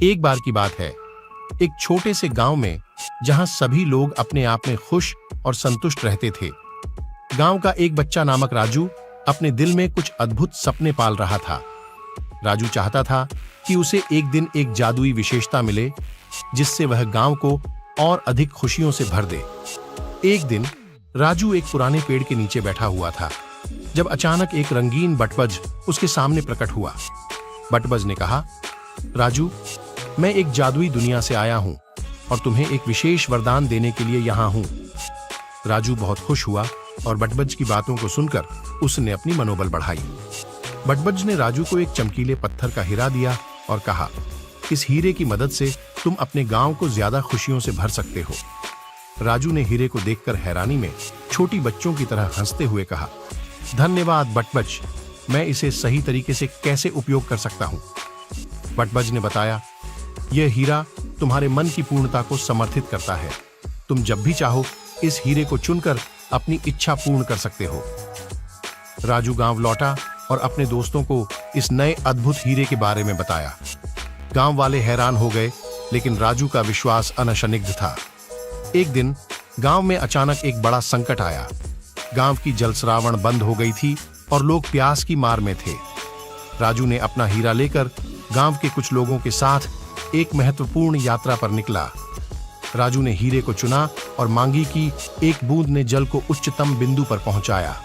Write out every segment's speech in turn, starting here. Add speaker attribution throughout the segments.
Speaker 1: एक बार की बात है, एक छोटे से गांव में जहां सभी लोग अपने आप में खुश और संतुष्ट रहते थे। गांव का एक बच्चा नामक राजू अपने दिल में कुछ अद्भुत सपने पाल रहा था। राजू चाहता था कि उसे एक दिन एक जादुई विशेषता मिले जिससे वह गांव को और अधिक खुशियों से भर दे। एक दिन राजू एक पुराने पेड़ के नीचे बैठा हुआ था जब अचानक एक रंगीन बटबज उसके सामने प्रकट हुआ। बटबज ने कहा, राजू, मैं एक जादुई दुनिया से आया हूं और तुम्हें एक विशेष वरदान देने के लिए यहां हूं। राजू बहुत खुश हुआ और बटबज की बातों को सुनकर उसने अपनी मनोबल बढ़ाई। बटबज ने राजू को एक चमकीले पत्थर का हीरा दिया और कहा, इस हीरे की मदद से तुम अपने गांव को ज्यादा खुशियों से भर सकते हो। राजू ने हीरे को देखकर हैरानी में छोटी बच्चों की तरह हंसते हुए कहा, धन्यवाद बटबज, मैं इसे सही तरीके से कैसे उपयोग कर सकता हूं? बटबज ने बताया, यह हीरा तुम्हारे मन की पूर्णता को समर्थित करता है। तुम जब भी चाहो इस हीरे को चुनकर अपनी इच्छा पूर्ण कर सकते हो। राजू गांव लौटा और अपने दोस्तों को इस नए अद्भुत हीरे के बारे में बताया। गांव वाले हैरान हो गए, लेकिन राजू का विश्वास अनशनिग्ध था। एक दिन गांव में अचानक एक बड़ा संकट आया। गांव की जलस्रावण बंद हो गई थी और लोग प्यास की मार में थे। राजू ने अपना हीरा लेकर गांव के कुछ लोगों के साथ एक महत्वपूर्ण यात्रा पर निकला। राजू ने हीरे को चुना और मांगी कि एक बूंद ने जल को उच्चतम बिंदु पर पहुंचाया।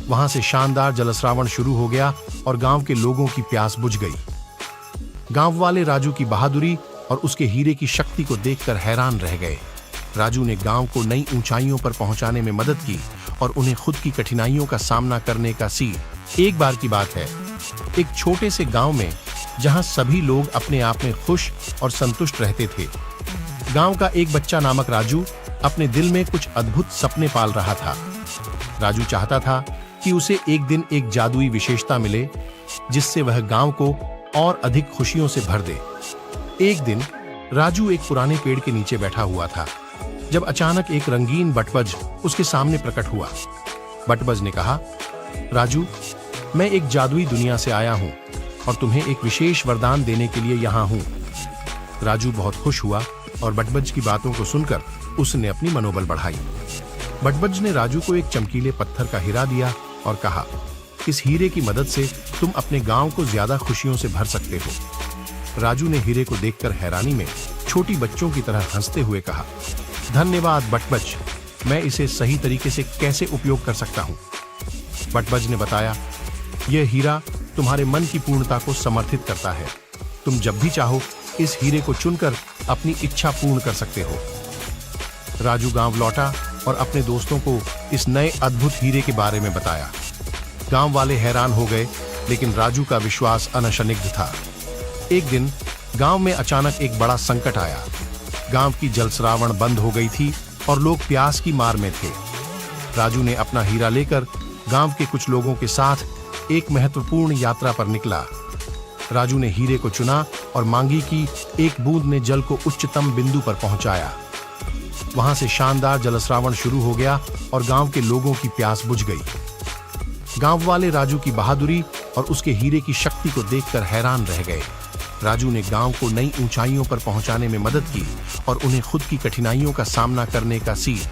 Speaker 1: वहां से शानदार जलस्रावण शुरू हो गया और गांव के लोगों की प्यास बुझ गई। गांव वाले राजू की बहादुरी और उसके हीरे की शक्ति को देखकर हैरान रह गए। राजू ने गांव को नई ऊंचाइयों पर पहुंचाने में मदद की और उन्हें खुद की कठिनाइयों का सामना करने का सीख। एक बार की बात है, एक छोटे से गांव में जहां सभी लोग अपने आप में खुश और संतुष्ट रहते थे। गांव का एक बच्चा नामक राजू अपने दिल में कुछ अद्भुत सपने पाल रहा था। राजू चाहता था कि उसे एक दिन एक जादुई विशेषता मिले जिससे वह गांव को और अधिक खुशियों से भर दे। एक दिन राजू एक पुराने पेड़ के नीचे बैठा हुआ था जब अचानक एक रंगीन बटबज उसके सामने प्रकट हुआ। बटबज ने कहा, राजू, मैं एक जादुई दुनिया से आया हूं और तुम्हें एक विशेष वरदान देने के लिए यहां हूं। राजू बहुत खुश हुआ और बटबज की बातों को सुनकर उसने अपनी मनोबल बढ़ाई। बटबज ने राजू को एक चमकीले पत्थर का हीरा दिया और कहा, इस हीरे की मदद से तुम अपने गांव को ज्यादा खुशियों से भर सकते हो। राजू ने हीरे को देखकर हैरानी में छोटी बच्चों की तरह हंसते हुए कहा, धन्यवाद बटबज, मैं इसे सही तरीके से कैसे उपयोग कर सकता हूं? बटबज ने बताया, यह हीरा तुम्हारे मन की पूर्णता को समर्थित करता है। तुम जब भी चाहो इस हीरे को चुनकर अपनी इच्छा पूर्ण कर सकते हो। राजू गांव लौटा और अपने दोस्तों को इस नए अद्भुत हीरे के बारे में बताया। गांव वाले हैरान हो गए, लेकिन राजू का विश्वास अनशनिग्ध था। एक दिन गांव में अचानक एक बड़ा संकट आया। गांव की जलस्रावण बंद हो गई थी और लोग प्यास की मार में थे। राजू ने अपना हीरा लेकर गांव के कुछ लोगों के साथ एक महत्वपूर्ण यात्रा पर निकला। राजू ने हीरे को चुना और मांगी कि एक बूंद ने जल को उच्चतम बिंदु पर पहुंचाया। वहां से शानदार जलस्रावण शुरू हो गया और गांव के लोगों की प्यास बुझ गई। गांव वाले राजू की बहादुरी और उसके हीरे की शक्ति को देखकर हैरान रह गए। राजू ने गांव को नई ऊंचाइयों पर पहुंचाने में मदद की और उन्हें खुद की कठिनाइयों का सामना करने का सीख।